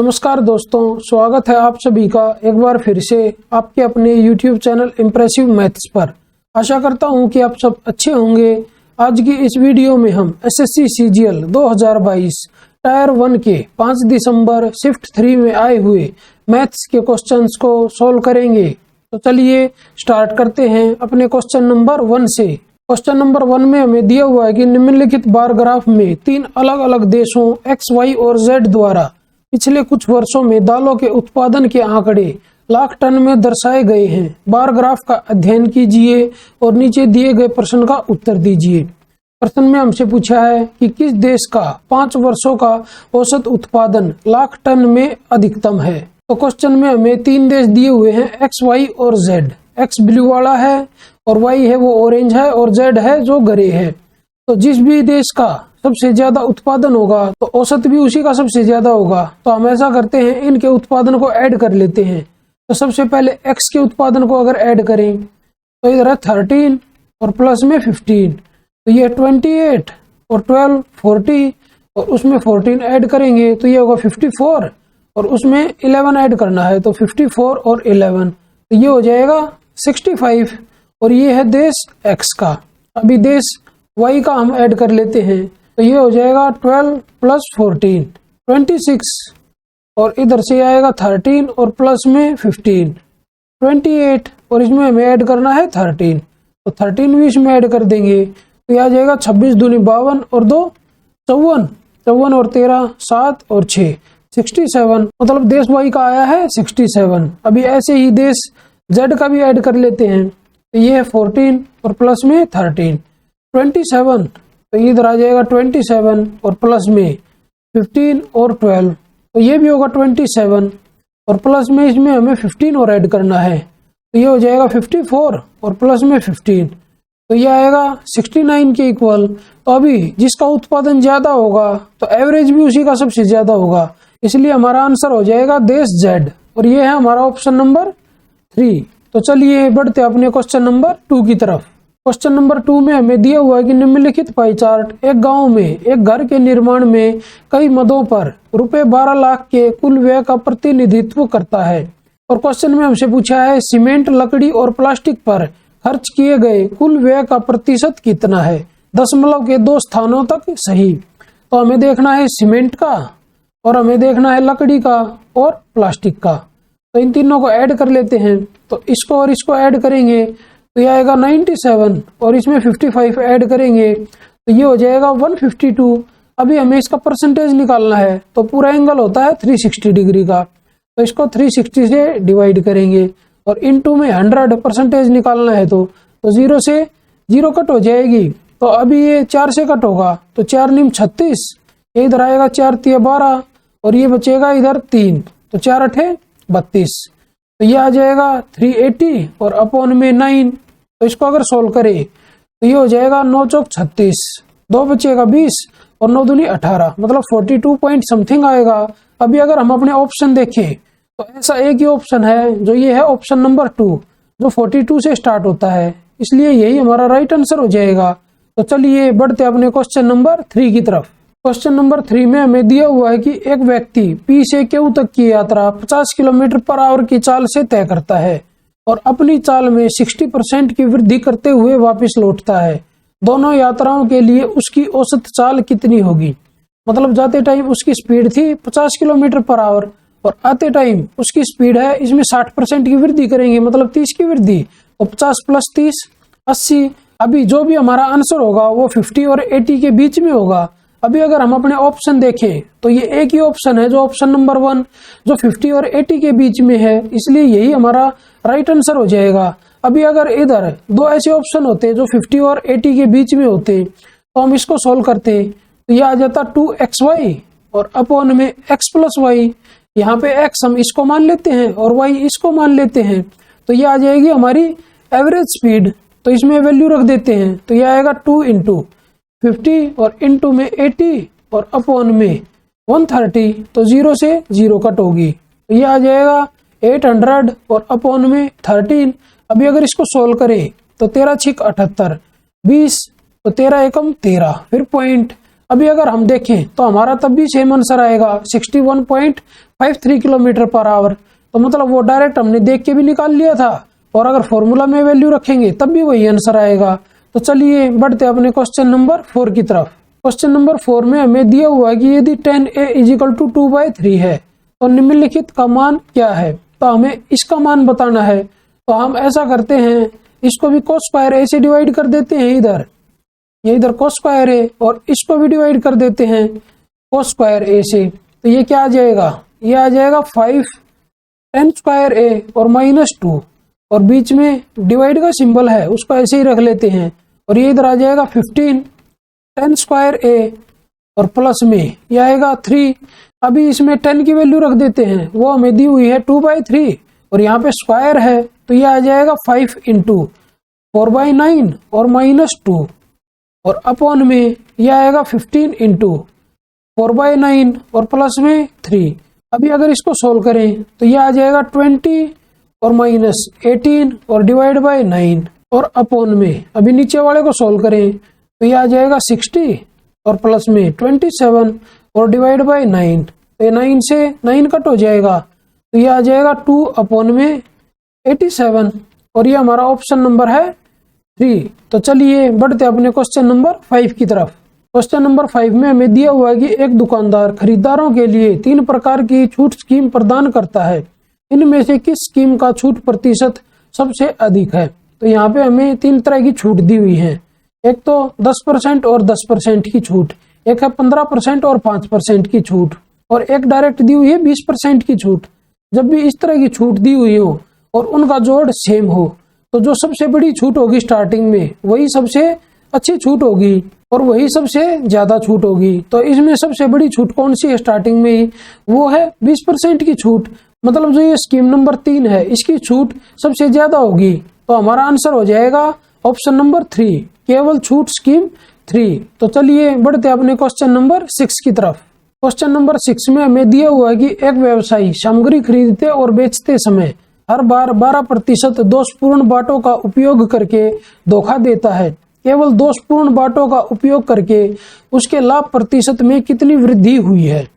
नमस्कार दोस्तों, स्वागत है आप सभी का एक बार फिर से आपके अपने YouTube चैनल इम्प्रेसिव मैथ्स पर। आशा करता हूं कि आप सब अच्छे होंगे। आज की इस वीडियो में हम SSC CGL 2022 टायर 1 के 5 दिसंबर शिफ्ट 3 में आए हुए मैथ्स के क्वेश्चंस को सोल्व करेंगे। तो चलिए स्टार्ट करते हैं अपने क्वेश्चन नंबर 1 से। क्वेश्चन नंबर 1 में हमें दिया हुआ है कि निम्नलिखित बार ग्राफ में 3 अलग अलग देशों X, Y और Z द्वारा पिछले कुछ वर्षों में दालों के उत्पादन के आंकड़े लाख टन में दर्शाए गए हैं। बार ग्राफ का अध्ययन कीजिए और नीचे दिए गए प्रश्न का उत्तर दीजिए। प्रश्न में हमसे पूछा है कि किस देश का 5 वर्षों का औसत उत्पादन लाख टन में अधिकतम है। तो क्वेश्चन में हमें 3 देश दिए हुए हैं X, Y और Z। X ब्लू वाला है और Y है वो ऑरेंज है और Z है जो ग्रे है। तो जिस भी देश का सबसे ज्यादा उत्पादन होगा तो औसत भी उसी का सबसे ज्यादा होगा। तो हम ऐसा करते हैं, इनके उत्पादन को ऐड कर लेते हैं। तो सबसे पहले X के उत्पादन को अगर ऐड करें तो इधर है 13 और प्लस में 15, तो ये 28 और 12 40 और उसमें 14 ऐड करेंगे तो ये होगा 54 और उसमें 11 ऐड करना है तो 54 और 11 तो ये हो जाएगा 65। और ये है देश X का। अभी देश Y का हम ऐड कर लेते हैं तो ये हो जाएगा 12 प्लस 14 26 और इधर से आएगा 13 और प्लस में 15 28 और इसमें हमें ऐड करना है 13 तो 13 भी इसमें ऐड कर देंगे तो यह आ जाएगा 26 दूनी 52 और 2 54 54 और 13 7 और 6 67। मतलब देश Y का आया है 67। अभी ऐसे ही देश Z का भी ऐड कर लेते हैं तो ये है 14 और प्लस में 13 27 तो इधर आ जाएगा 27 और प्लस में 15 और 12 तो ये भी होगा 27 और प्लस में इसमें हमें 15 और ऐड करना है तो ये हो जाएगा 54 और प्लस में 15 तो ये आएगा 69 के इक्वल। तो अभी जिसका उत्पादन ज्यादा होगा तो एवरेज भी उसी का सबसे ज्यादा होगा, इसलिए हमारा आंसर हो जाएगा देश Z और ये है हमारा ऑप्शन नंबर 3। तो चलिए बढ़ते अपने क्वेश्चन नंबर 2 की तरफ। क्वेश्चन नंबर 2 में हमें दिया हुआ है कि निम्नलिखित पाई चार्ट एक गांव में एक घर के निर्माण में कई मदों पर रुपए 12 लाख के कुल व्यय का प्रतिनिधित्व करता है। और क्वेश्चन में हमसे पूछा है सीमेंट, लकड़ी और प्लास्टिक पर खर्च किए गए कुल व्यय का प्रतिशत कितना है, दशमलव के 2 स्थानों तक सही। तो हमें देखना है सीमेंट का और हमें देखना है लकड़ी का और प्लास्टिक का। तो इन तीनों को ऐड कर लेते हैं तो इसको और इसको ऐड करेंगे तो ये आएगा 97 और इसमें 55 ऐड करेंगे तो ये हो जाएगा 152। अभी हमें इसका परसेंटेज निकालना है तो पूरा एंगल होता है 360 डिग्री का, तो इसको 360 से डिवाइड करेंगे और इनटू में 100 परसेंटेज निकालना है तो 0 से 0 कट हो जाएगी। तो अभी ये 4 से कट होगा तो 4 निम 36, ये इधर आएगा 4 तिया 12 और ये बचेगा इधर 3 तो 4 अठे 32 तो ये आ जाएगा 380 और अपॉन में 9। तो इसको अगर सोल्व करें तो ये हो जाएगा 9 चौक 36, 2 बचेगा 20 और 9 दूनी 18, मतलब 42 पॉइंट समथिंग आएगा। अभी अगर हम अपने ऑप्शन देखें तो ऐसा एक ही ऑप्शन है जो ये है ऑप्शन नंबर 2 जो 42 से स्टार्ट होता है, इसलिए यही हमारा राइट आंसर हो जाएगा। तो चलिए बढ़ते अपने क्वेश्चन नंबर 3 की तरफ। क्वेश्चन नंबर 3 में हमें दिया हुआ है कि एक व्यक्ति P से Q तक की यात्रा 50 किलोमीटर पर आवर की चाल से तय करता है और अपनी चाल में 60% की वृद्धि करते हुए वापस लौटता है। दोनों यात्राओं के लिए उसकी औसत चाल कितनी होगी। मतलब जाते टाइम उसकी स्पीड थी 50 किलोमीटर पर आवर और आते टाइम उसकी स्पीड है, इसमें 60% की वृद्धि करेंगे मतलब 30 की वृद्धि, तो 50 प्लस 30 80। अभी जो भी हमारा आंसर होगा वो 50 और 80 के बीच में होगा। अभी अगर हम अपने ऑप्शन देखें तो ये एक ही ऑप्शन है जो ऑप्शन नंबर 1 जो 50 और 80 के बीच में है, इसलिए यही हमारा राइट आंसर हो जाएगा। अभी अगर इधर 2 ऐसे ऑप्शन होते जो 50 और 80 के बीच में होते तो हम इसको सोल्व करते तो ये आ जाता 2xy और अपॉन में x प्लस वाई। यहाँ पे x हम इसको मान लेते हैं और y इसको मान लेते हैं तो ये आ जाएगी हमारी एवरेज स्पीड। तो इसमें वैल्यू रख देते हैं तो ये आएगा 2 इंटू 50 और इनटू में 80 और अपॉन में 130 तो 0 से 0 कट होगी तो ये आ जाएगा 800 और अपॉन में 13। अभी अगर इसको सोल्व करें तो 13 छिक 78 20 तो 13 एकम 13 फिर पॉइंट। अभी अगर हम देखें तो हमारा तब भी सेम आंसर आएगा 61.53 किलोमीटर पर आवर। तो मतलब वो डायरेक्ट हमने देख के भी निकाल लिया था, और अगर फॉर्मूला में वैल्यू रखेंगे तब भी वही आंसर आएगा। तो चलिए बढ़ते अपने क्वेश्चन नंबर 4 की तरफ। क्वेश्चन नंबर 4 में हमें दिया हुआ है कि यदि 10a = 2/3 है तो निम्नलिखित का मान क्या है। तो हमें इसका मान बताना है। तो हम ऐसा करते हैं, इसको भी cos स्क्वायर a से डिवाइड कर देते हैं, ये इधर cos स्क्वायर है, और इसको भी डिवाइड कर देते हैं cos स्क्वायर a से। तो ये क्या आ जाएगा, ये आ जाएगा 5 10 स्क्वायर a और -2, और बीच में डिवाइड का सिंबल है उसको ऐसे ही रख लेते हैं, और ये इधर आ जाएगा 15 10 स्क्वायर a और प्लस में ये आएगा 3। अभी इसमें 10 की वैल्यू रख देते हैं, वो हमें दी हुई है 2/3, और यहाँ पे स्क्वायर है तो ये आ जाएगा 5 × 4/9 और -2, और अपॉन में ये आएगा 15 × 4/9 और प्लस में 3। अभी अगर इसको सोल्व करें तो ये आ जाएगा 20 और -18 और डिवाइड बाय 9 और अपॉन में, अभी नीचे वाले को सोल्व करें तो ये आ जाएगा 60 और प्लस में 27 और डिवाइड बाय 9। तो ये 9 से 9 कट हो जाएगा, तो ये आ जाएगा 2 अपॉन में 87, और ये हमारा ऑप्शन नंबर है 3। तो चलिए बढ़ते अपने क्वेश्चन नंबर 5 की तरफ। क्वेश्चन नंबर 5 में हमें दिया हुआ है कि एक दुकानदार खरीदारों के लिए 3 प्रकार की छूट स्कीम प्रदान करता है, इनमें से किस स्कीम का छूट प्रतिशत सबसे अधिक है। तो यहाँ पे हमें 3 तरह की छूट दी हुई है, एक तो 10% और 10% की छूट, एक है 15% और 5% की छूट, और एक डायरेक्ट दी हुई है 20% की छूट। जब भी इस तरह की छूट दी हुई हो और उनका जोड़ सेम हो तो जो सबसे बड़ी छूट होगी स्टार्टिंग में वही सबसे अच्छी छूट होगी, और वही सबसे ज्यादा छूट होगी। तो इसमें सबसे बड़ी छूट कौन सी है स्टार्टिंग में ही, वो है 20% की छूट। मतलब जो ये स्कीम नंबर 3 है इसकी छूट सबसे ज्यादा होगी। तो हमारा आंसर हो जाएगा ऑप्शन नंबर 3, केवल छूट स्कीम 3। तो चलिए बढ़ते अपने क्वेश्चन नंबर 6 की तरफ। क्वेश्चन नंबर 6 में हमें दिया हुआ है कि एक व्यवसायी सामग्री खरीदते और बेचते समय हर बार 12% दोषपूर्ण बाटों का उपयोग करके धोखा देता है। केवल दोषपूर्ण बाटों का उपयोग करके उसके लाभ प्रतिशत में कितनी वृद्धि हुई है।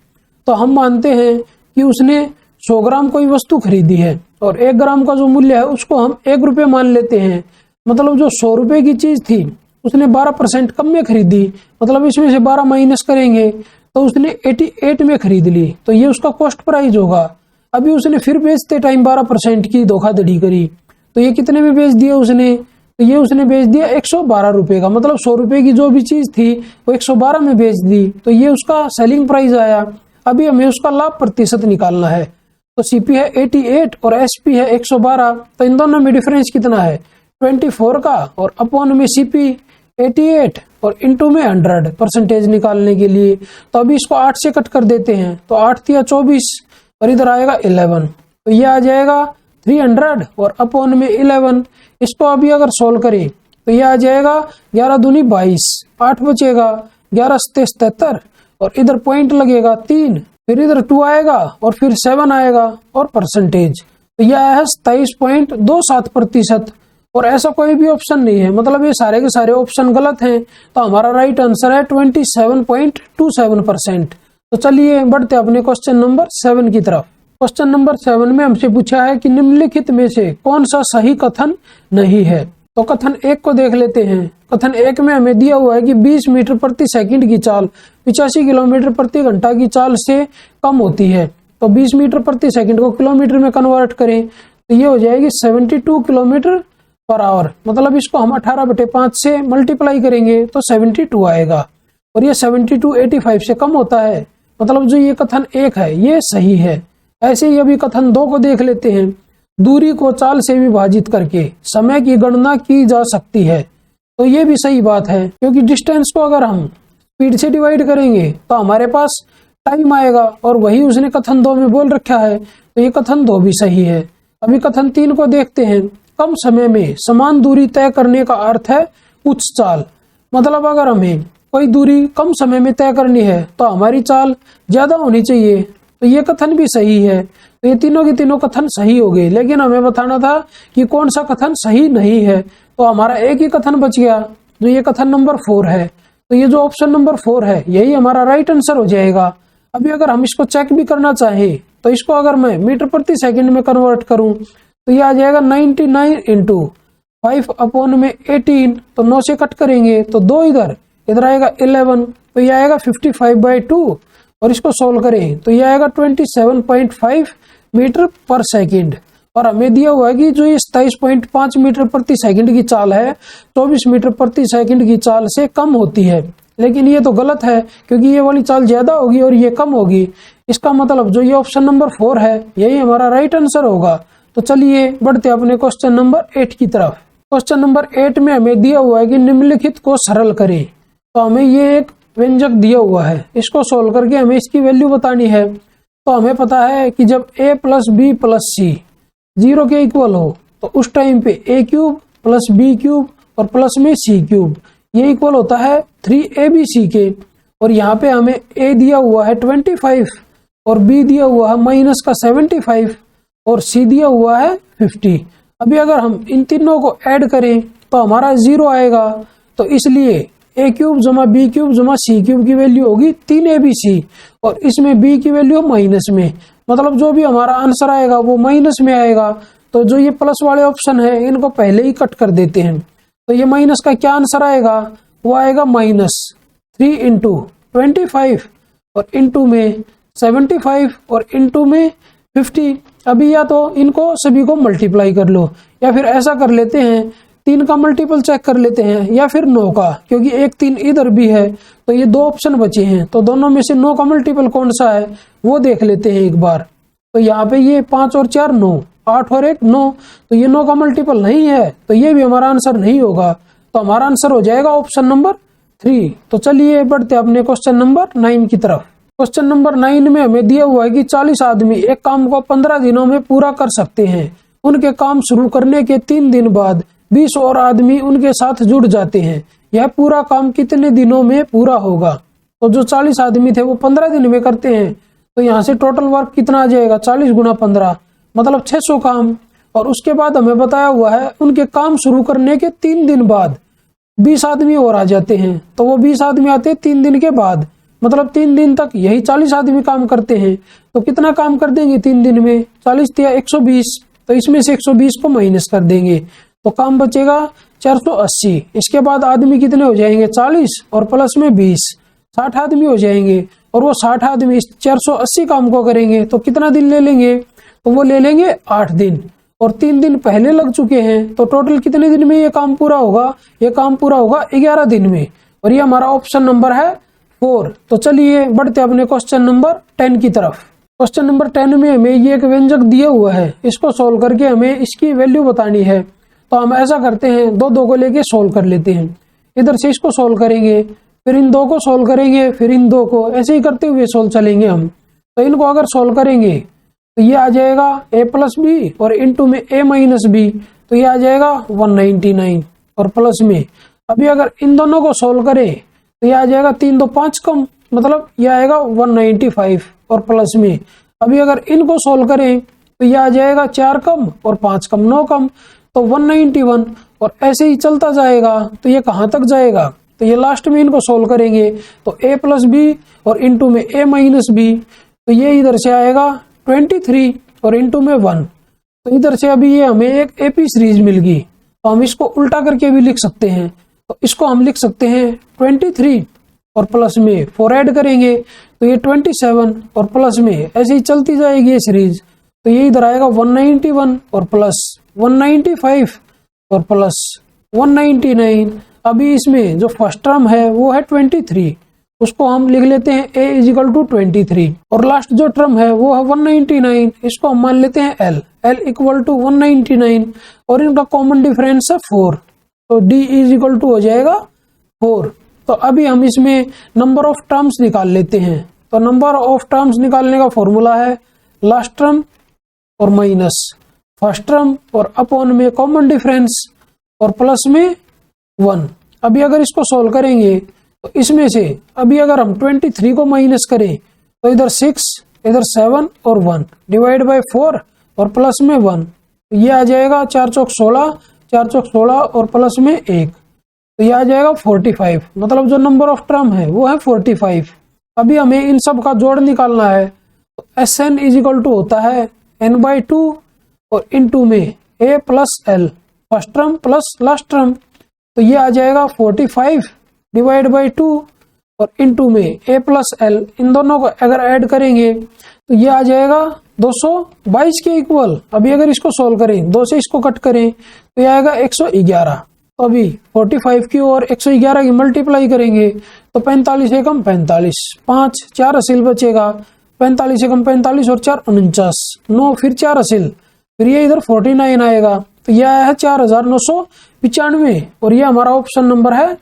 तो हम मानते हैं कि उसने 100 ग्राम कोई वस्तु खरीदी है और 1 ग्राम का जो मूल्य है उसको हम 1 रुपये मान लेते हैं। मतलब जो 100 रुपए की चीज थी उसने 12% कम में खरीदी, मतलब इसमें से 12 माइनस करेंगे तो उसने 88 में खरीद ली, तो ये उसका कॉस्ट प्राइस होगा। अभी उसने फिर बेचते टाइम 12% की धोखाधड़ी करी, तो ये कितने में बेच दिया उसने, तो ये उसने बेच दिया 112 रुपए का। मतलब 100 रुपए की जो भी चीज थी वो 112 में बेच दी, तो ये उसका सेलिंग प्राइस आया। अभी हमें उसका लाभ प्रतिशत निकालना है। तो सीपी है 88 और एसपी है 112, तो इन दोनों में डिफरेंस कितना है 24 का, और अपॉन में सीपी 88 और इनटू में 100 परसेंटेज निकालने के लिए। तो अभी इसको 8 से कट कर देते हैं, तो 8 × 24 और इधर आएगा 11, तो ये आ जाएगा 300 और अपॉन में 11। इसको अभी अगर सोल्व करें तो ये आ जाएगा 11 दूनी 22, 8 बचेगा, 11 × 77 और इधर पॉइंट लगेगा 3, फिर इधर 2 आएगा और फिर 7 आएगा और परसेंटेज, तो यह है 27.27%। और ऐसा कोई भी ऑप्शन नहीं है, मतलब ये सारे के सारे ऑप्शन गलत हैं। तो हमारा राइट आंसर है 27.27%। तो चलिए बढ़ते अपने क्वेश्चन नंबर 7 की तरफ। क्वेश्चन नंबर 7 में हमसे पूछा है कि निम्नलिखित में से कौन सा सही कथन नहीं है। तो कथन 1 को देख लेते हैं। कथन 1 में हमें दिया हुआ है कि 20 मीटर प्रति सेकंड की चाल 85 किलोमीटर प्रति घंटा की चाल से कम होती है। तो 20 मीटर प्रति सेकंड को किलोमीटर में कन्वर्ट करें तो ये हो जाएगी 72 किलोमीटर पर आवर। मतलब इसको हम 18/5 से मल्टीप्लाई करेंगे तो 72 आएगा, और ये 72 85 से कम होता है। मतलब जो ये कथन 1 है ये सही है। ऐसे ही अभी कथन 2 को देख लेते हैं। दूरी को चाल से विभाजित करके समय की गणना की जा सकती है। तो ये भी सही बात है, क्योंकि डिस्टेंस को अगर हम स्पीड से डिवाइड करेंगे तो हमारे पास टाइम आएगा, और वही उसने कथन 2 में बोल रखा है। तो ये कथन 2 भी सही है। अभी कथन 3 को देखते हैं। कम समय में समान दूरी तय करने का अर्थ है उच्च चाल। मतलब अगर हमें कोई दूरी कम समय में तय करनी है तो हमारी चाल ज्यादा होनी चाहिए। तो ये कथन भी सही है। तो ये तीनों के तीनों कथन सही हो गए, लेकिन हमें बताना था कि कौन सा कथन सही नहीं है। तो हमारा एक ही कथन बच गया, जो ये कथन नंबर 4 है। तो ये जो ऑप्शन नंबर 4 है यही हमारा राइट आंसर हो जाएगा। अभी अगर हम इसको चेक भी करना चाहें तो इसको अगर मैं मीटर प्रति सेकंड में कन्वर्ट करूं तो ये आ जाएगा 99 इंटू 5/18। तो 9 से कट करेंगे तो 2 इधर आएगा 11, तो ये आएगा 55/2। और इसको सोल्व करें तो ये आएगा 27.5 मीटर पर सेकंड। और हमें दिया हुआ है कि जो ये 27.5 मीटर प्रति सेकंड की चाल है 24 मीटर प्रति सेकंड की चाल से कम होती है, लेकिन ये तो गलत है क्योंकि ये वाली चाल ज्यादा होगी और ये कम होगी। इसका मतलब जो ये ऑप्शन नंबर 4 है यही हमारा राइट आंसर होगा। तो चलिए बढ़ते अपने क्वेश्चन नंबर 8 की तरफ। क्वेश्चन नंबर 8 में हमें दिया हुआ है कि निम्नलिखित को सरल करें। तो हमें ये एक व्यंजक दिया हुआ है, इसको सोल्व करके हमें इसकी वैल्यू बतानी है। तो हमें पता है कि जब a plus B plus C 0 के इक्वल हो तो उस टाइम पे a cube plus B cube और प्लस में सी क्यूब ये इक्वल होता है 3abc के। और यहाँ पे हमें a दिया हुआ है 25 और b दिया हुआ है माइनस का 75 और c दिया हुआ है 50। अभी अगर हम इन तीनों को ऐड करें तो हमारा 0 आएगा। तो इसलिए a क्यूब जमा बी क्यूब जमा सी क्यूब की वैल्यू होगी 3abc और इसमें b की वैल्यू माइनस में, मतलब जो भी हमारा आंसर आएगा वो माइनस में आएगा। तो जो ये प्लस वाले ऑप्शन है इनको पहले ही कट कर देते हैं। तो ये माइनस का क्या आंसर आएगा, वो आएगा -3 इंटू 25 और इंटू में 75 और इंटू में 50। अभी या तो इनको सभी को मल्टीप्लाई कर लो या फिर ऐसा कर लेते हैं 3 का मल्टीपल चेक कर लेते हैं या फिर 9 का, क्योंकि एक 3 इधर भी है। तो ये 2 ऑप्शन बचे हैं, तो दोनों में से 9 का मल्टीपल कौन सा है वो देख लेते हैं एक बार। तो यहाँ पे ये 5 और 4 9, 8 और 1 9, तो ये 9 का मल्टीपल नहीं है, तो ये भी हमारा आंसर नहीं होगा। तो हमारा आंसर हो जाएगा ऑप्शन नंबर 3। तो चलिए बढ़ते अपने क्वेश्चन नंबर 9 की तरफ। क्वेश्चन नंबर 9 में हमें दिया हुआ है कि 40 आदमी एक काम को 15 दिनों में पूरा कर सकते हैं। उनके काम शुरू करने के 3 दिन बाद 20 और आदमी उनके साथ जुड़ जाते हैं। यह पूरा काम कितने दिनों में पूरा होगा। तो जो 40 आदमी थे वो 15 दिन में करते हैं, तो यहाँ से टोटल वर्क कितना आ जाएगा 40 गुना 15 मतलब 600 काम। और उसके बाद हमें बताया हुआ है उनके काम शुरू करने के 3 दिन बाद 20 आदमी और आ जाते हैं। तो वो 20 आदमी आते हैं 3 दिन के बाद, मतलब 3 दिन तक यही 40 आदमी काम करते हैं। तो कितना काम कर देंगे 3 दिन में, 40 या 120, तो इसमें से 120 को माइनस कर देंगे तो काम बचेगा 480। इसके बाद आदमी कितने हो जाएंगे 40 और प्लस में 20 60 आदमी हो जाएंगे। और वो 60 आदमी इस 480 काम को करेंगे तो कितना दिन ले लेंगे, तो वो ले लेंगे 8 दिन। और 3 दिन पहले लग चुके हैं तो टोटल कितने दिन में ये काम पूरा होगा, ये काम पूरा होगा 11 दिन में। और ये हमारा ऑप्शन नंबर है 4। तो चलिए बढ़ते अपने क्वेश्चन नंबर 10 की तरफ। क्वेश्चन नंबर 10 में हमें ये एक व्यंजक दिया हुआ है, इसको सोल्व करके हमें इसकी वैल्यू बतानी है। तो हम ऐसा करते हैं 2 को लेके सोल्व कर लेते हैं। इधर से इसको सोल्व करेंगे, फिर इन 2 को सोल्व करेंगे, फिर इन 2 को, ऐसे ही करते हुए सोल्व चलेंगे हम। तो इनको अगर सोल्व करेंगे तो ये आ जाएगा a प्लस बी और इंटू में a माइनस बी, तो ये आ जाएगा 199 और प्लस में। अभी अगर इन दोनों को सोल्व करें तो ये आ जाएगा 3 2 5 कम, मतलब ये आएगा 195 और प्लस में। अभी अगर इनको सोल्व करें तो ये आ जाएगा 4 कम और 5 कम 9 कम, तो 191 और ऐसे ही चलता जाएगा। तो ये कहाँ तक जाएगा, तो ये लास्ट में इनको सोल्व करेंगे तो a प्लस बी और इंटू में a माइनस बी, तो ये इधर से आएगा 23 और इंटू में 1। तो इधर से अभी ये हमें एक एपी सीरीज मिल गई, तो हम इसको उल्टा करके भी लिख सकते हैं। तो इसको हम लिख सकते हैं 23 और प्लस में 4 ऐड करेंगे तो ये 27 और प्लस में ऐसे ही चलती जाएगी ये सीरीज। तो ये इधर आएगा 191 और प्लस 195 और प्लस 199। अभी इसमें जो फर्स्ट टर्म है वो है 23, उसको हम लिख लेते हैं a इजिकल टू 23 और लास्ट जो टर्म है वो है 199, इसको हम मान लेते हैं l इक्वल टू 199 और इनका कॉमन डिफरेंस है 4, तो d इजिकल टू हो जाएगा 4। तो अभी हम इसमें नंबर ऑफ टर्म्स निकाल लेते हैं। तो नंबर ऑफ टर्म्स निकालने का फॉर्मूला है लास्ट टर्म और माइनस फर्स्ट टर्म और अपॉन में कॉमन डिफरेंस और प्लस में 1। अभी अगर इसको सोल्व करेंगे तो इसमें से अभी अगर हम 23 को माइनस करें तो इधर 6 इधर 7 और 1 डिवाइड बाय 4 और प्लस में 1, तो ये आ जाएगा 4 चौक 16 4 चौक 16 और प्लस में 1। तो ये आ जाएगा 45, मतलब जो नंबर ऑफ टर्म है वो है 45। अभी हमें इन सब का जोड़ निकालना है, तो Sn इज इक्वल टू होता है n/2 और इनटू में a plus l, first term plus last term. तो ये आ जाएगा 45 डिवाइड बाई 2 और इनटू में a प्लस l, इन दोनों को अगर ऐड करेंगे तो ये आ जाएगा 222 के इक्वल। अभी अगर इसको सोल्व करें, 2 से इसको कट करें तो ये आएगा 111। तो अभी 45 की और 111 की मल्टीप्लाई करेंगे तो 45 से कम 45, 5 4 असील बचेगा, 45 से कम 45 और 4 49, 9 फिर 4 असील, फिर ये इधर 49 आएगा। तो यह आया है 4995 और ये हमारा ऑप्शन नंबर है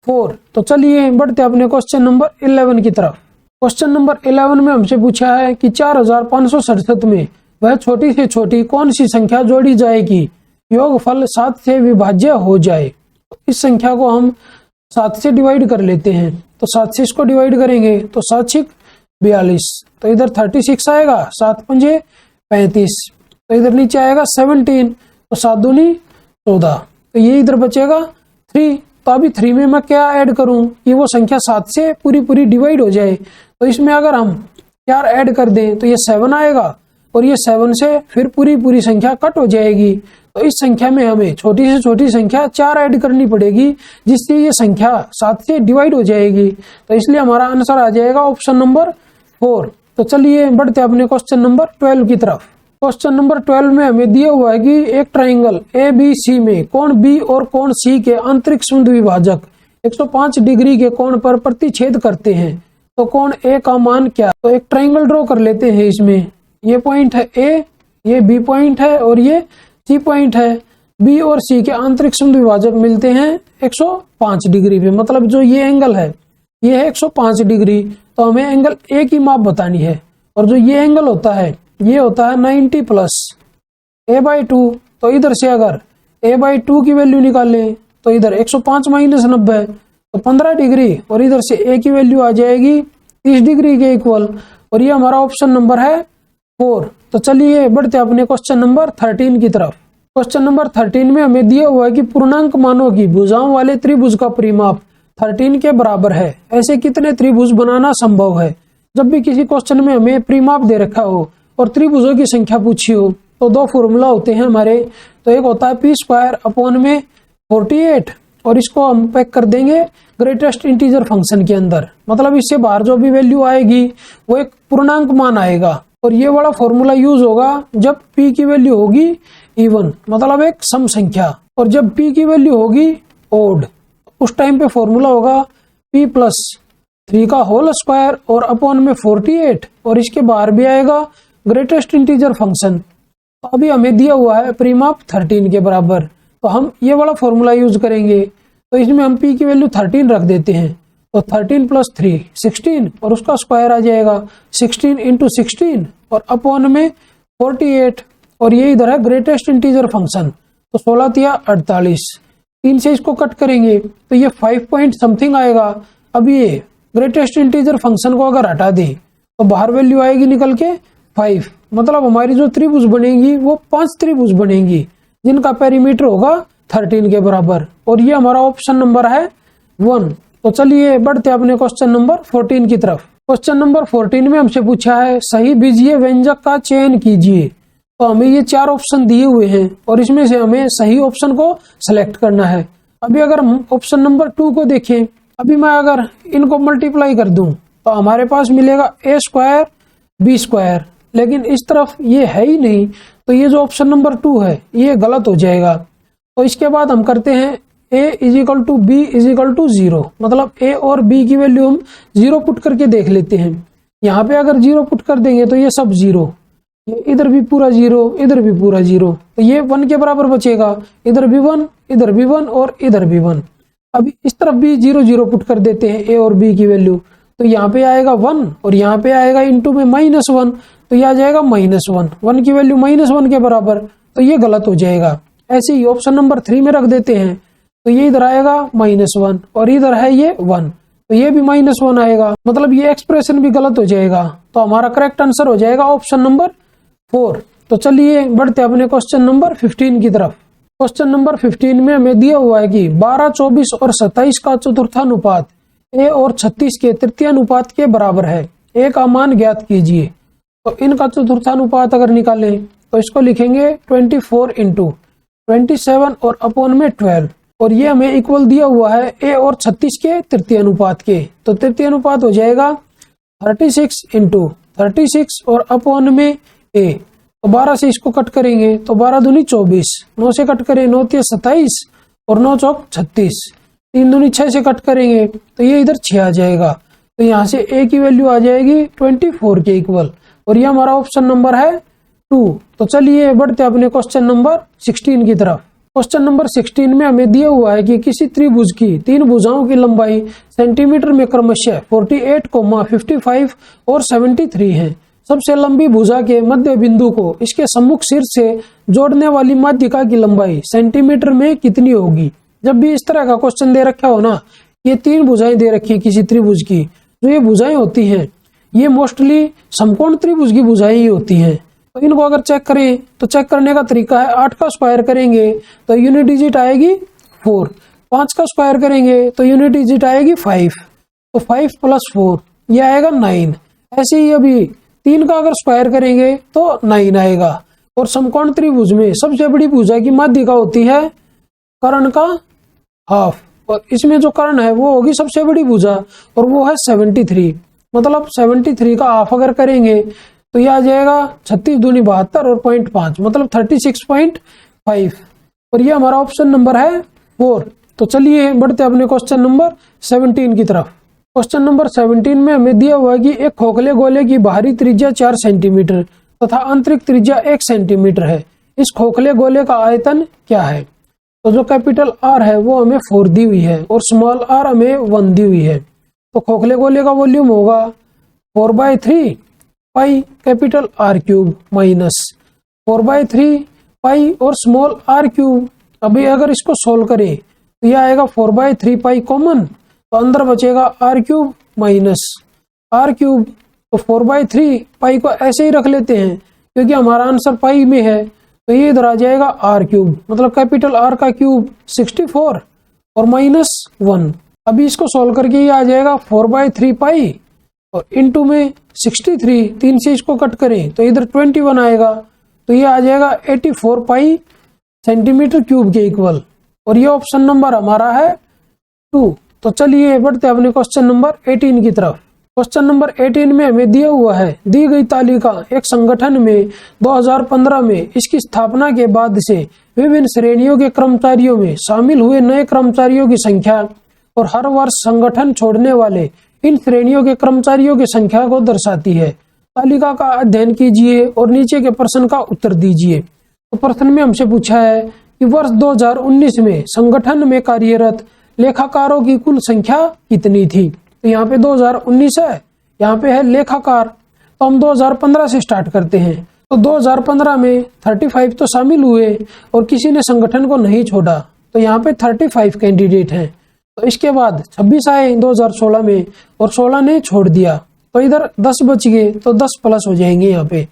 4। तो चलिए बढ़ते अपने क्वेश्चन नंबर 11 की तरफ। क्वेश्चन नंबर 11 में हमसे पूछा है कि 4567 में वह छोटी से छोटी कौन सी संख्या जोड़ी जाएगी योगफल 7 से विभाज्य हो जाए। तो इस संख्या को हम 7 से डिवाइड कर लेते हैं, तो 7 से इसको डिवाइड करेंगे तो 7 6 42, तो इधर 36 आएगा, 7 पंजे 35, तो इधर नीचे आएगा 17, तो 7 दूनी 14, तो ये इधर बचेगा 3। तो अभी 3 में मैं क्या ऐड करूं कि वो संख्या 7 से पूरी डिवाइड हो जाए। तो इसमें अगर हम 4 ऐड कर दें तो ये 7 आएगा और ये 7 से फिर पूरी संख्या कट हो जाएगी। तो इस संख्या में हमें छोटी से छोटी संख्या 4 ऐड करनी पड़ेगी, जिससे ये संख्या 7 से डिवाइड हो जाएगी। तो इसलिए हमारा आंसर आ जाएगा ऑप्शन नंबर 4। तो चलिए बढ़ते अपने क्वेश्चन नंबर 12 की तरफ। क्वेश्चन नंबर 12 में हमें दिया हुआ है कि एक ट्राइंगल ABC में कोण B और कोण C के आंतरिक समुद्र विभाजक 105 डिग्री के कोण पर प्रतिच्छेद करते हैं, तो कोण A का मान क्या। तो एक ट्राइंगल ड्रॉ कर लेते हैं। इसमें ये पॉइंट है A, ये B पॉइंट है और ये C पॉइंट है। B और C के आंतरिक समुद्र विभाजक मिलते हैं 105 डिग्री पे, मतलब जो ये एंगल है ये है 105 डिग्री। तो हमें एंगल A की माप बतानी है, और जो ये एंगल होता है ये होता है 90 प्लस a/2। तो इधर से अगर a/2 की वैल्यू निकालें तो इधर 105 माइनस 90 तो 15 डिग्री, और इधर से a की वैल्यू आ जाएगी 30 डिग्री के इक्वल, और ये हमारा ऑप्शन नंबर है 4। तो चलिए बढ़ते अपने क्वेश्चन नंबर 13 की तरफ। क्वेश्चन नंबर 13 में हमें दिया हुआ है कि पूर्णांक मानों की भुजाओं वाले त्रिभुज का परिमाप 13 के बराबर है, ऐसे कितने त्रिभुज बनाना संभव है। जब भी किसी क्वेश्चन में हमें परिमाप दे रखा हो और त्रिभुजों की संख्या पूछी हो तो 2 फॉर्मूला होते हैं हमारे। तो एक होता है p²/48 और इसको हम पैक कर देंगे ग्रेटेस्ट इंटीजर फंक्शन के अंदर, मतलब इससे बाहर जो भी वैल्यू आएगी वो एक पूर्णांक मान आएगा। और ये वाला फॉर्मूला यूज होगा जब p की वैल्यू होगी इवन, मतलब एक सम संख्या, और जब p की वैल्यू होगी ओड, उस टाइम पे फॉर्मूला होगा p+3 का होल स्क्वायर और अपॉन में 48, और इसके बाहर भी आएगा ग्रेटेस्ट इंटीजर फंक्शन। तो अभी हमें दिया हुआ है परिमाप 13 के बराबर, तो हम ये वाला फॉर्मूला यूज करेंगे। तो इसमें हम p की वैल्यू 13 रख देते हैं, तो 13 + 3 16 और उसका स्क्वायर आ जाएगा 16 × 16 और अपॉन में 48, और ये इधर है ग्रेटेस्ट इंटीजर फंक्शन, तो 16 × 48, 3 से इसको कट करेंगे तो ये 5 पॉइंट समथिंग आएगा। अब ये ग्रेटेस्ट इंटीजर फंक्शन को अगर हटा दें तो बाहर वैल्यू आएगी निकल के 5, मतलब हमारी जो त्रिभुज बनेगी वो 5 त्रिभुज बनेंगी जिनका पेरीमीटर होगा 13 के बराबर, और ये हमारा ऑप्शन नंबर है 1। तो चलिए बढ़ते अपने क्वेश्चन नंबर 14 की तरफ। क्वेश्चन नंबर 14 में हमसे पूछा है सही बीजीय व्यंजक का चयन कीजिए। तो हमें ये 4 ऑप्शन दिए हुए हैं और इसमें से हमें सही ऑप्शन को सिलेक्ट करना है। अभी अगर हम ऑप्शन नंबर 2 को देखें, अभी मैं अगर इनको मल्टीप्लाई कर दूं तो हमारे पास मिलेगा a² b², लेकिन इस तरफ ये है ही नहीं, तो ये जो ऑप्शन नंबर 2 है ये गलत हो जाएगा। तो इसके बाद हम करते हैं a = b = 0, मतलब a और b की वैल्यू हम 0 पुट करके देख लेते हैं। यहाँ पे अगर 0 पुट कर देंगे तो ये सब 0, ये इधर भी पूरा 0, इधर भी पूरा 0, तो ये 1 के बराबर बचेगा, इधर भी 1, इधर भी 1 और इधर भी 1। अभी इस तरफ भी 0 0 पुट कर देते हैं a और b की वैल्यू, तो यहाँ पे आएगा 1 और यहाँ पे आएगा इनटू में -1, तो ये आ जाएगा -1, 1 की वैल्यू -1 के बराबर, तो ये गलत हो जाएगा। ऐसे ही ऑप्शन नंबर 3 में रख देते हैं, तो ये इधर आएगा -1 और इधर है ये 1, तो ये भी -1 आएगा, मतलब ये एक्सप्रेशन भी गलत हो जाएगा। तो हमारा करेक्ट आंसर हो जाएगा ऑप्शन नंबर 4। तो चलिए बढ़ते अपने क्वेश्चन नंबर 15 की तरफ। क्वेश्चन नंबर 15 में हमें दिया हुआ है कि 12, 24 और 27 का चतुर्थानुपात ए और 36 के तृतीयानुपात के बराबर है। ए का मान ज्ञात कीजिए। तो इनका चतुर्थानुपात अगर निकालें तो इसको लिखेंगे 24 इंटू 27 और अपॉन में 12, और ये हमें इक्वल दिया हुआ है ए और 36 के तृतीयानुपात के। तो तृतीयानुपात हो जाएगा 36 इंटू 36 और अपॉन में ए। तो 12 से इसको कट करेंगे तो 12 दूनी 24, 9 से कट करें 9 तिया 27 और 9 चौक 36, 3 दूनी 6 से कट करेंगे तो ये इधर 6 आ जाएगा। तो यहाँ से ए की वैल्यू आ जाएगी 24 के इक्वल, और ये हमारा ऑप्शन नंबर है 2। तो चलिए बढ़ते अपने क्वेश्चन नंबर 16 की तरफ। क्वेश्चन नंबर 16 में हमें दिया हुआ है कि किसी त्रिभुज की 3 भुजाओं की लंबाई सेंटीमीटर में क्रमशः 48, 55 और 73 है। सबसे लंबी भुजा के मध्य बिंदु को इसके सम्मुख शीर्ष से जोड़ने वाली माध्यिका की लंबाई सेंटीमीटर में कितनी होगी। जब भी इस तरह का क्वेश्चन दे रखा हो ना, ये 3 भुजाएं दे रखी है किसी त्रिभुज की, जो ये भुजाएं होती हैं ये मोस्टली समकोण त्रिभुज की भुजाएं ही होती हैं। तो इनको अगर चेक करें तो चेक करने का तरीका है 8 का स्क्वायर करेंगे तो यूनिट डिजिट आएगी 4, 5 का स्क्वायर करेंगे तो यूनिट डिजिट आएगी 5, तो 5 + 4 ये आएगा 9। ऐसे ही अभी 3 का अगर स्क्वायर करेंगे तो 9 आएगा। और समकोण त्रिभुज में सबसे बड़ी भुजा की माध्यिका होती है कर्ण का हाफ, और इसमें जो कर्ण है वो होगी सबसे बड़ी भुजा, और वो है 73। मतलब 73 का हाफ अगर करेंगे तो यह आ जाएगा 36 दूनी 72 और 0.5 मतलब 36.5, और ये हमारा ऑप्शन नंबर है 4। तो चलिए बढ़ते अपने क्वेश्चन नंबर 17 की तरफ। क्वेश्चन नंबर 17 में हमें दिया हुआ है कि एक खोखले गोले की बाहरी त्रिज्या 4 सेंटीमीटर तथा आंतरिक त्रिज्या 1 सेंटीमीटर है। इस खोखले गोले का आयतन क्या है। तो जो कैपिटल आर है वो हमें 4 दी हुई है और स्मॉल आर हमें 1 दी हुई है। तो खोखले गोले का वॉल्यूम होगा 4/3 pi capital R cube minus 4/3 पाई और स्मॉल आर क्यूब। अभी अगर इसको सोल्व करें तो यह आएगा 4/3 पाई कॉमन, तो अंदर बचेगा R cube minus R cube. तो 4/3 पाई को ऐसे ही रख लेते हैं क्योंकि हमारा आंसर पाई में है, तो ये इधर आ जाएगा आर क्यूब, मतलब कैपिटल आर का क्यूब 64 और -1। अभी इसको सोल्व करके ये आ जाएगा 4/3 पाई और इनटू में 63, 3 से इसको कट करें तो इधर 21 आएगा, तो ये आ जाएगा 84 पाई सेंटीमीटर क्यूब के इक्वल, और ये ऑप्शन नंबर हमारा है 2। तो चलिए बढ़ते हैं अपने क्वेश्चन नंबर 18 की तरफ। क्वेश्चन नंबर 18 में हमें दिया हुआ है दी गई तालिका एक संगठन में 2015 में इसकी स्थापना के बाद से विभिन्न श्रेणियों के कर्मचारियों में शामिल हुए नए कर्मचारियों की संख्या और हर वर्ष संगठन छोड़ने वाले इन श्रेणियों के कर्मचारियों की संख्या को दर्शाती है। तालिका का अध्ययन कीजिए और नीचे के प्रश्न का उत्तर दीजिए। तो प्रश्न में हमसे पूछा है कि वर्ष 2019 में संगठन में कार्यरत लेखाकारों की कुल संख्या कितनी थी। तो यहाँ पे 2019 है, यहाँ पे है लेखाकार, तो हम 2015 से स्टार्ट करते हैं। तो 2015 में 35 तो शामिल हुए और किसी ने संगठन को नहीं छोड़ा, तो यहाँ पे 35 कैंडिडेट हैं। तो इसके बाद 26 आए 2016 में और 16 ने छोड़ दिया, तो इधर 10 बच गए, तो 10 प्लस हो जाएंगे यहाँ पे।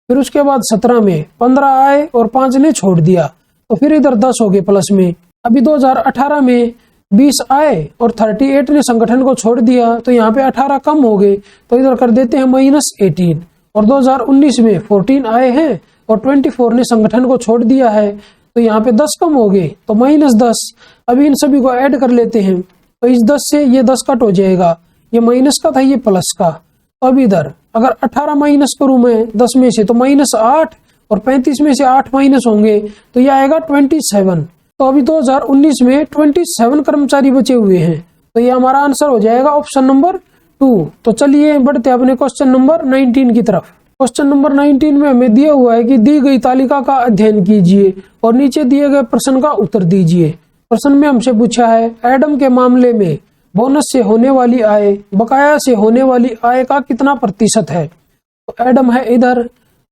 फिर उसके बाद 17 में 15 आए और 5 ने छोड़ दिया, तो फिर इधर 10 हो गए प्लस में। अभी 2018 में 20 आए और 38 ने संगठन को छोड़ दिया, तो यहाँ पे 18 कम हो गए, तो इधर कर देते हैं -18। और 2019 में 14 आए हैं और 24 ने संगठन को छोड़ दिया है, तो यहाँ पे 10 कम हो गए, तो -10। अभी इन सभी को ऐड कर लेते हैं, तो इस 10 से ये 10 कट हो जाएगा, ये माइनस का था ये प्लस का। तो अब इधर अगर 18 माइनस करूं मैं 10 में से तो -8 और 35 में से 8 माइनस होंगे, तो ये आएगा 27। तो अभी 2019 में 27 कर्मचारी बचे हुए हैं, तो ये हमारा आंसर हो जाएगा ऑप्शन नंबर 2। तो चलिए बढ़ते हैं अपने क्वेश्चन नंबर 19 की तरफ। क्वेश्चन नंबर 19 में हमें दिया हुआ है कि दी गई तालिका का अध्ययन कीजिए और नीचे दिए गए प्रश्न का उत्तर दीजिए। प्रश्न में हमसे पूछा है एडम के मामले में बोनस से होने वाली आय बकाया से होने वाली आय का कितना प्रतिशत है। तो एडम है इधर,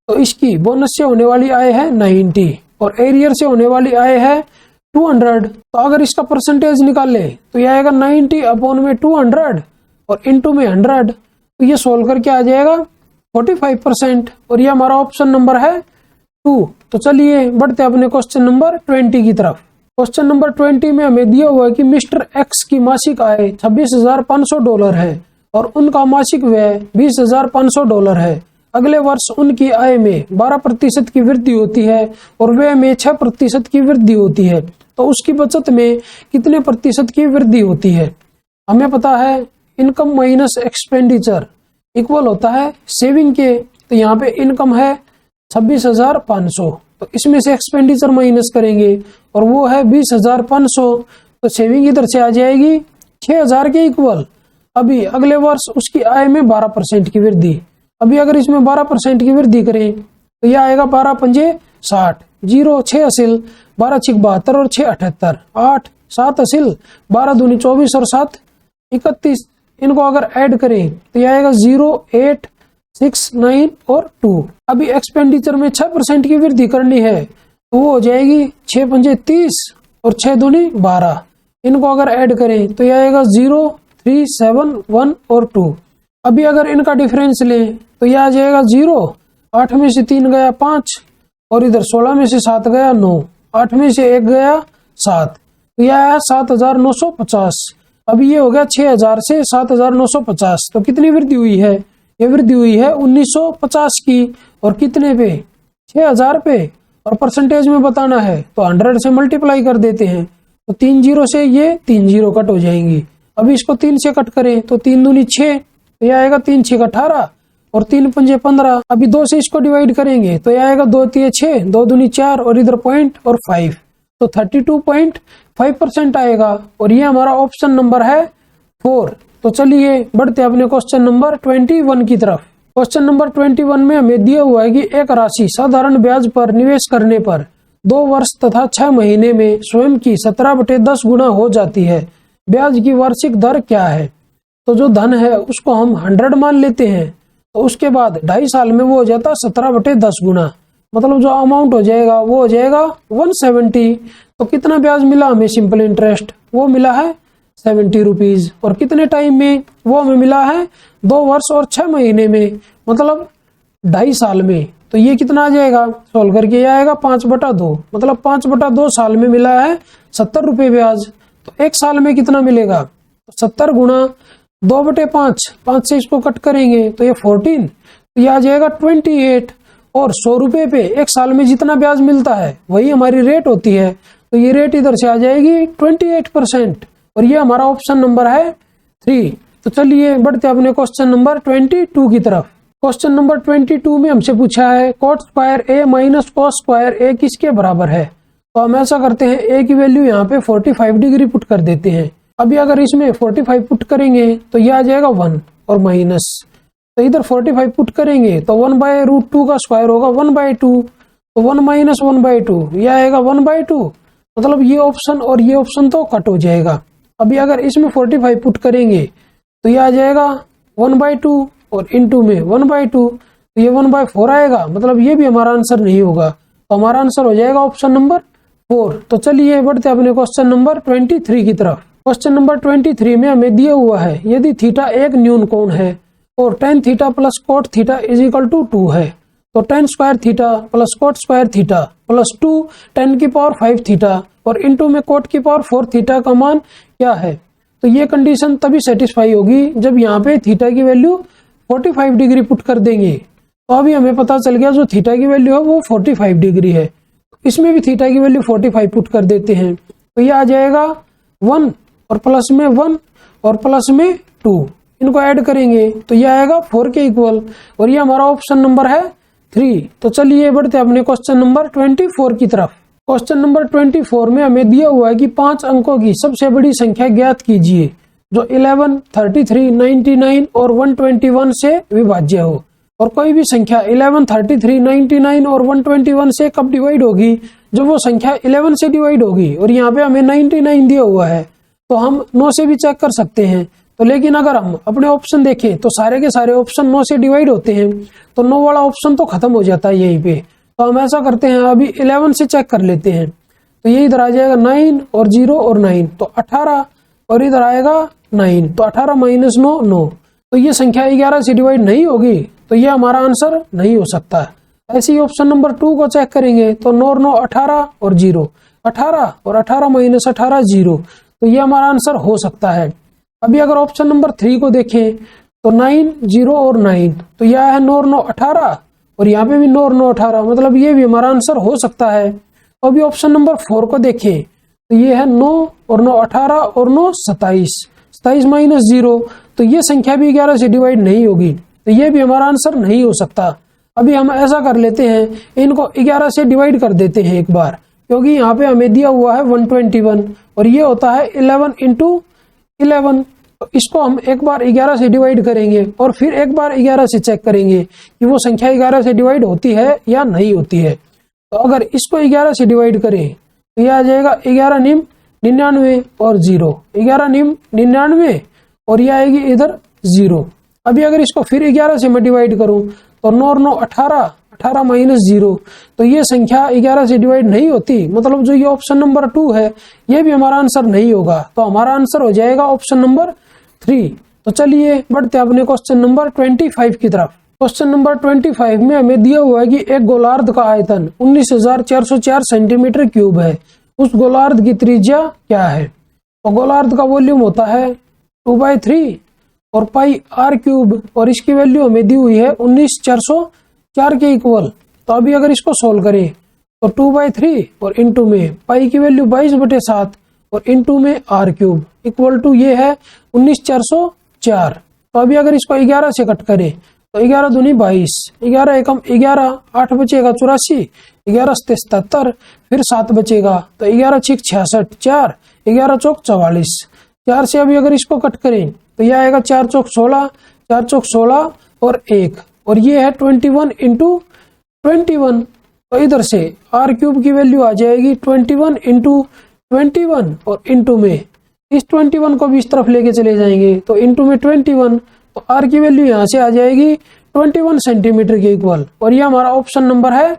तो इसकी बोनस से होने वाली आय है 90 और एरियर से होने वाली आय है 200। तो अगर इसका परसेंटेज निकाले तो यह आएगा 90/200 और इनटू में 100, तो ये सोल्व करके आ जाएगा 45%, और ये हमारा ऑप्शन नंबर है 2। तो चलिए बढ़ते अपने क्वेश्चन नंबर 20 की तरफ। क्वेश्चन नंबर 20 में हमें दिया हुआ है कि मिस्टर एक्स की मासिक आय $26,500 है और उनका मासिक व्यय $20,500 है। अगले वर्ष उनकी आय में 12% की वृद्धि होती है और व्यय में 6% की वृद्धि होती है, तो उसकी बचत में कितने प्रतिशत की वृद्धि होती है। हमें पता है इनकम माइनस एक्सपेंडिचर इक्वल होता है सेविंग के। तो यहाँ पे इनकम है 26,500, तो इसमें से एक्सपेंडिचर माइनस करेंगे और वो है 20,500, तो सेविंग इधर से आ जाएगी 6,000 के इक्वल। अभी अगले वर्ष उसकी आय में 12% की वृद्धि। अभी अगर इसमें 12% की वृद्धि करें तो यह आएगा 12 पंजे 60, 0 6 असिल, 12 6 72 और 6 78, 8 7 असिल, 12 दूनी 24 और 7 31। इनको अगर ऐड करें तो यह आएगा 0 8 6 9 और 2। अभी एक्सपेंडिचर में 6% की वृद्धि करनी है तो वो हो जाएगी 6 पंजे 30 और 6 दूनी 12। इनको अगर ऐड करें तो यह आएगा 0 3 7 1 और 2। अभी अगर इनका डिफरेंस लें तो यह आ जाएगा 0, 8 में से 3 गया 5 और इधर 16 में से 7 गया 9, 8 में से 1 गया 7, तो यह आया 7,950। अभी ये हो गया 6,000 से 7,950, तो कितनी वृद्धि हुई है, ये वृद्धि हुई है 1950 की। और कितने पे, 6,000 पे। और परसेंटेज में बताना है तो 100 से मल्टीप्लाई कर देते हैं, तो 3 0 से ये 3 0 कट हो जाएंगी। अभी इसको 3 से कट करें तो 3 दूनी 6, तो यह आएगा 3 6 18 और 3 पंजे 15। अभी 2 से इसको डिवाइड करेंगे तो यह आएगा 2 3 6, 2 दूनी 4 और इधर पॉइंट और 5, तो 32.5% आएगा। और ये हमारा ऑप्शन नंबर है 4। तो चलिए बढ़ते अपने क्वेश्चन नंबर 21 की तरफ। क्वेश्चन नंबर 21 में हमें दिया हुआ है कि एक राशि साधारण ब्याज पर निवेश करने पर 2 वर्ष तथा 6 महीने में स्वयं की 17/10 गुना हो जाती है। ब्याज की वार्षिक दर क्या है। तो जो धन है उसको हम 100 मान लेते हैं, तो उसके बाद 2.5 साल में वो हो जाता 17/10 गुना, मतलब जो अमाउंट हो जाएगा वो हो जाएगा 170। तो कितना ब्याज मिला हमें, सिंपल इंटरेस्ट, वो मिला है 70 रुपीज। और कितने टाइम में, वो हमें मिला है 2 वर्ष और 6 महीने में, मतलब 2.5 साल में। तो ये कितना आ जाएगा, सोल्व करके ये आएगा 5/2, मतलब 5/2 साल में मिला है 70 रुपये ब्याज। तो 1 साल में कितना मिलेगा, तो 70 गुणा 2/5, 5 से इसको कट करेंगे तो ये 14, तो ये आ जाएगा 28। और 100 रुपये पे 1 साल में जितना ब्याज मिलता है वही हमारी रेट होती है, तो ये रेट इधर से आ जाएगी 28%। और ये हमारा ऑप्शन नंबर है 3। तो चलिए बढ़ते अपने क्वेश्चन नंबर 22 की तरफ। क्वेश्चन नंबर 22 में हमसे पूछा है cot square a minus cos square a किसके बराबर है। तो हम ऐसा करते हैं, a की वैल्यू यहाँ पे 45 डिग्री पुट कर देते हैं। अभी अगर इसमें 45 पुट करेंगे तो यह आ जाएगा 1 और माइनस, तो इधर 45 पुट करेंगे तो 1/√2 का स्क्वायर होगा 1/2, तो 1 माइनस 1/2 यह आएगा 1/2, मतलब ये ऑप्शन और ये ऑप्शन तो कट हो जाएगा। अभी अगर इसमें 45 पुट करेंगे तो यह आ जाएगा 1/2 और इनटू में 1/2, तो ये 1/4 आएगा, मतलब ये भी हमारा आंसर नहीं होगा। तो हमारा आंसर हो जाएगा ऑप्शन नंबर 4। तो चलिए बढ़ते अपने क्वेश्चन नंबर 23 की तरफ। क्वेश्चन नंबर 23 में हमें दिया हुआ है यदि थीटा एक न्यून कोण है और tan theta plus cot theta is equal to 2 है, तो tan square theta plus cot square theta plus 2 tan की पावर 5 थीटा और इनटू में कोट की पावर 4 थीटा का मान क्या है। तो ये कंडीशन तभी सेटिस्फाई होगी जब यहाँ पे थीटा की वैल्यू 45 डिग्री पुट कर देंगे। तो अभी हमें पता चल गया जो थीटा की वैल्यू है वो 45 डिग्री है, इसमें भी थीटा की वैल्यू 45 पुट कर देते हैं, तो ये आ जाएगा 1 और प्लस में 1 और प्लस में 2, इनको ऐड करेंगे तो ये आएगा 4 के इक्वल। और ये हमारा ऑप्शन नंबर है 3। तो चलिए बढ़ते अपने क्वेश्चन नंबर 24 की तरफ। क्वेश्चन नंबर 24 में हमें दिया हुआ है कि 5 अंकों की सबसे बड़ी संख्या ज्ञात कीजिए जो 11, 33, 99 और 121 से विभाज्य हो। और कोई भी संख्या 11, 33, 99 और 121 से कब डिवाइड होगी, जब वो संख्या 11 से डिवाइड होगी। और यहाँ पे हमें 99 दिया हुआ है, तो हम 9 से भी चेक कर सकते हैं। तो लेकिन अगर हम अपने ऑप्शन देखें तो सारे के सारे ऑप्शन 9 से डिवाइड होते हैं, तो 9 वाला ऑप्शन तो खत्म हो जाता है यहीं पे। तो हम ऐसा करते हैं, अभी 11 से चेक कर लेते हैं, तो ये इधर आ जाएगा 9 और 0 और 9, तो 18 और इधर आएगा 9, तो 18 माइनस 9 9, तो ये संख्या 11 से डिवाइड नहीं होगी, तो ये हमारा आंसर नहीं हो सकता। ऐसे ही ऑप्शन नंबर 2 को चेक करेंगे तो 9 9 18 और 0, 18 और 18 माइनस 18 0, तो ये हमारा आंसर हो सकता है। अभी अगर ऑप्शन नंबर 3 को देखें तो 9 0 और 9, तो यह है 9 9 18 और यहाँ पे भी 9 9 18, मतलब ये भी हमारा आंसर हो सकता है। अभी ऑप्शन नंबर 4 को देखें तो ये है 9 और 9 18 और 9 27, 27 माइनस 0, तो ये संख्या भी 11 से डिवाइड नहीं होगी, तो ये भी हमारा आंसर नहीं हो सकता। अभी हम ऐसा कर लेते हैं, इनको 11 से डिवाइड कर देते हैं एक बार, क्योंकि यहाँ पे हमें दिया हुआ है 121 और ये होता है 11 इंटू 11, तो इसको हम एक बार 11 से डिवाइड करेंगे और फिर एक बार 11 से चेक करेंगे कि वो संख्या 11 से डिवाइड होती है या नहीं होती है। तो अगर इसको 11 से डिवाइड करें तो यह आ जाएगा 11 निम 99 और 0, 11 निम 99 और यह आएगी इधर 0। अभी अगर इसको फिर 11 से मैं डिवाइड करूं तो 9 9 18, 18 माइनस 0, तो ये संख्या 11 से डिवाइड नहीं होती, मतलब जो ये ऑप्शन नंबर 2 है ये भी हमारा आंसर नहीं होगा, तो हमारा आंसर हो जाएगा ऑप्शन नंबर 3। तो चलिए बढ़ते हैं अपने क्वेश्चन नंबर 25 की तरफ। क्वेश्चन नंबर 25 में हमें दिया हुआ है कि एक गोलार्ध का आयतन 19,404 सेंटीमीटर क्यूब है, उस गोलार्ध की त्रिज्या क्या है? तो गोलार्ध का वॉल्यूम होता है 2/3 और पाई आर क्यूब, और इसकी वैल्यू हमें दी हुई है 19,404 के इक्वल। तो अभी अगर इसको सोल्व करें तो 2/3 और इंटू में पाई की वैल्यू 22/7 और इंटू में आर क्यूब इक्वल टू ये है 19,404। तो अभी अगर इसको 11 से कट करें तो 11 दूनी 22, 11 एकम 11, 8 बचेगा 84, 11 सते 77, फिर 7 बचेगा तो 11 6 66, 4, 11 चौक 44, 4 से अभी अगर इसको कट करें तो यह आएगा 4 चौक 16, 4 चौक 16 और 1, और ये है 21 इंटू 21। तो इधर से आर क्यूब की वैल्यू आ जाएगी 21 इंटू 21 और इंटू में इस 21 को भी इस तरफ लेके चले जाएंगे तो इंटू में 21, तो आर की वैल्यू यहाँ से आ जाएगी 21 सेंटीमीटर के इक्वल, और ये हमारा ऑप्शन नंबर है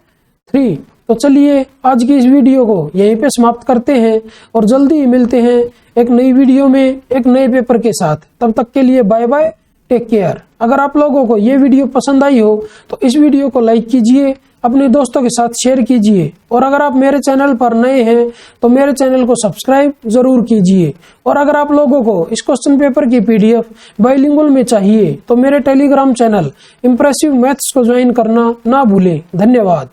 3। तो चलिए आज की इस वीडियो को यहीं पे समाप्त करते हैं और जल्दी ही मिलते हैं एक नई वीडियो में एक नए पेपर के साथ। तब तक के लिए बाय बाय, टेक केयर। अगर आप लोगों को ये वीडियो पसंद आई हो तो इस वीडियो को लाइक कीजिए, अपने दोस्तों के साथ शेयर कीजिए, और अगर आप मेरे चैनल पर नए हैं तो मेरे चैनल को सब्सक्राइब जरूर कीजिए। और अगर आप लोगों को इस क्वेश्चन पेपर की पीडीएफ बाइलिंगुअल में चाहिए तो मेरे टेलीग्राम चैनल इंप्रेसिव मैथ्स को ज्वाइन करना ना भूलें। धन्यवाद।